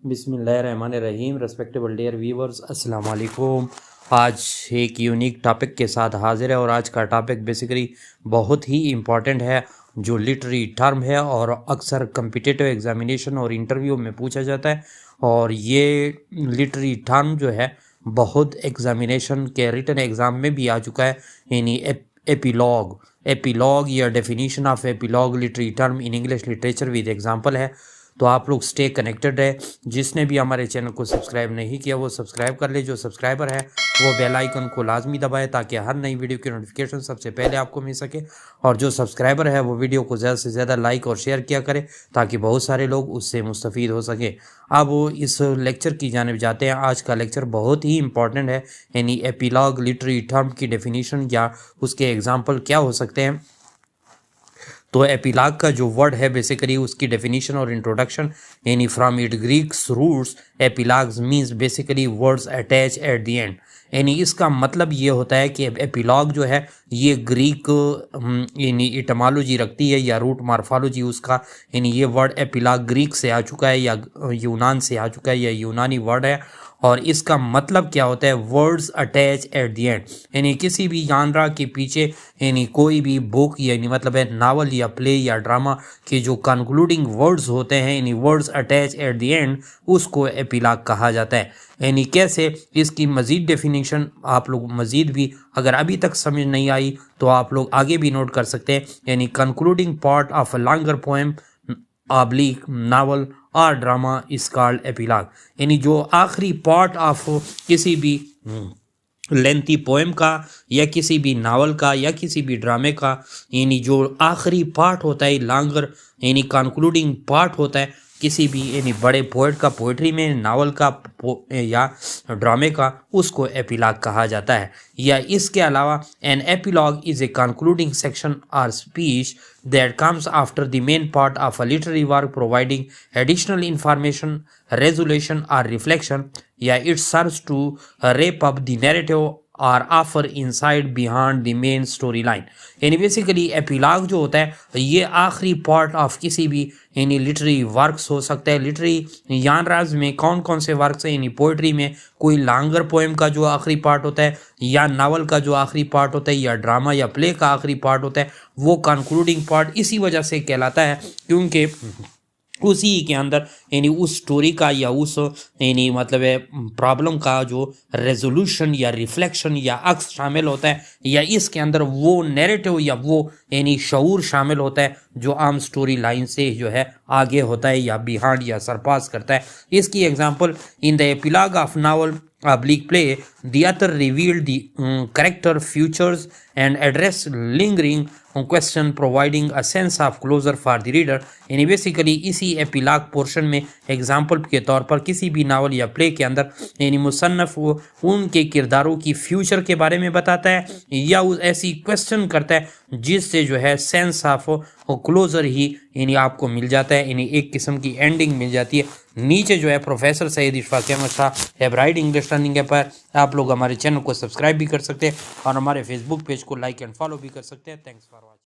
बिस्मिल्लाहिर्रहमानिर्रहीम। Respectable dear viewers, अस्सलाम वालेकुम। आज एक यूनिक टॉपिक के साथ हाजिर है और आज का टॉपिक बेसिकली बहुत ही इम्पॉर्टेंट है, जो लिटरेरी टर्म है और अक्सर कम्पिटिटिव एग्जामिनेशन और इंटरव्यू में पूछा जाता है। और ये लिटरेरी टर्म जो है बहुत एग्जामिनेशन के रिटन एग्ज़ाम में भी आ चुका है, यानी एपिलॉग या definition of epilogue literary term in English literature with example है। तो आप लोग स्टे कनेक्टेड है। जिसने भी हमारे चैनल को सब्सक्राइब नहीं किया वो सब्सक्राइब कर ले। जो सब्सक्राइबर है वो बेल आइकन को लाजमी दबाए ताकि हर नई वीडियो की नोटिफिकेशन सबसे पहले आपको मिल सके। और जो सब्सक्राइबर है वो वीडियो को ज़्यादा से ज़्यादा लाइक और शेयर किया करे ताकि बहुत सारे लोग उससे मुस्तफ़ीद हो सके। अब वो इस लेक्चर की जानिब जाते हैं। आज का लेक्चर बहुत ही इंपॉर्टेंट है, यानी एपिलॉग लिटरेरी टर्म की डेफिनेशन या उसके एग्जाम्पल क्या हो सकते हैं। तो एपिलॉग का जो वर्ड है बेसिकली उसकी डेफिनेशन और इंट्रोडक्शन, यानी from it Greeks roots epilogues means basically words attach at the end. यानी इसका मतलब ये होता है कि एपिलॉग जो है ये ग्रीक यानी इटमोलॉजी रखती है या रूट मार्फोलॉजी उसका, यानी ये वर्ड एपिलॉग ग्रीक से आ चुका है या यूनान से आ चुका है या यूनानी वर्ड है। और इसका मतलब क्या होता है, words attach at the end, यानी किसी भी जानरा के पीछे यानी कोई भी बुक यानी मतलब है नावल या प्ले या ड्रामा के जो कंक्लूडिंग वर्ड्स होते हैं, यानी words attach at the and, उसको एपिलॉग कहा जाता है। यानी कैसे, इसकी मज़ीद डेफिनेशन आप लोग मज़ीद भी अगर अभी तक समझ नहीं आई तो आप लोग आगे भी नोट कर सकते हैं। यानी concluding part of a longer poem oblique novel और ड्रामा इज कॉल्ड एपिलॉग, यानी जो आखिरी पार्ट ऑफ किसी भी लेंथी पोएम का या किसी भी नावल का या किसी भी ड्रामे का, यानी जो आखिरी पार्ट होता है लॉन्गर यानी कंक्लूडिंग पार्ट होता है किसी भी यानी बड़े पोएट का पोइट्री में, नावल का या ड्रामे का, उसको एपिलॉग कहा जाता है। या इसके अलावा an epilogue is a concluding section और speech that comes after the main part of a literary work providing additional information, resolution or reflection. Yeah, it serves to wrap up the narrative or offer insight beyond the main storyline. यानी basically epilogue जो होता है ये आखिरी part of किसी भी यानी literary works हो सकता है। लिटरेरी जानराज में कौन कौन से वर्क्स हैं, यानी पोइट्री में कोई लॉन्गर पोएम का जो आखिरी पार्ट होता है या नावल का जो आखिरी पार्ट होता है या ड्रामा या प्ले का आखिरी पार्ट होता है, वो कंक्लूडिंग पार्ट इसी वजह से कहलाता है क्योंकि उसी के अंदर यानी उस स्टोरी का या उस यानी मतलब है प्रॉब्लम का जो रेजोल्यूशन या रिफ्लेक्शन या अक्स शामिल होता है, या इसके अंदर वो नैरेटिव या वो यानी शऊर शामिल होता है जो आम स्टोरी लाइन से जो है आगे होता है या बिहाइंड या सरपास करता है। इसकी example in the epilogue of novel oblique play, the author revealed the character futures and address lingering question, providing a sense of closure for the reader. यानी बेसिकली इसी एपिलॉग पोर्शन में एग्जाम्पल के तौर पर किसी भी नावल या play के अंदर यानी मुसन्नफ उनके किरदारों की फ्यूचर के बारे में बताता है या उस ऐसी क्वेश्चन करता है जिससे जो है सेंस ऑफ क्लोजर ही यानी आपको मिल जाता है, यानी एक किस्म की एंडिंग मिल जाती है। नीचे जो है प्रोफेसर सैयद इशफाक अहमद शाह है ब्राइट इंग्लिश लर्निंग ऐप पर, आप लोग हमारे चैनल को सब्सक्राइब भी कर सकते हैं और हमारे फेसबुक पेज को लाइक एंड फॉलो भी कर सकते हैं। Thanks for watching.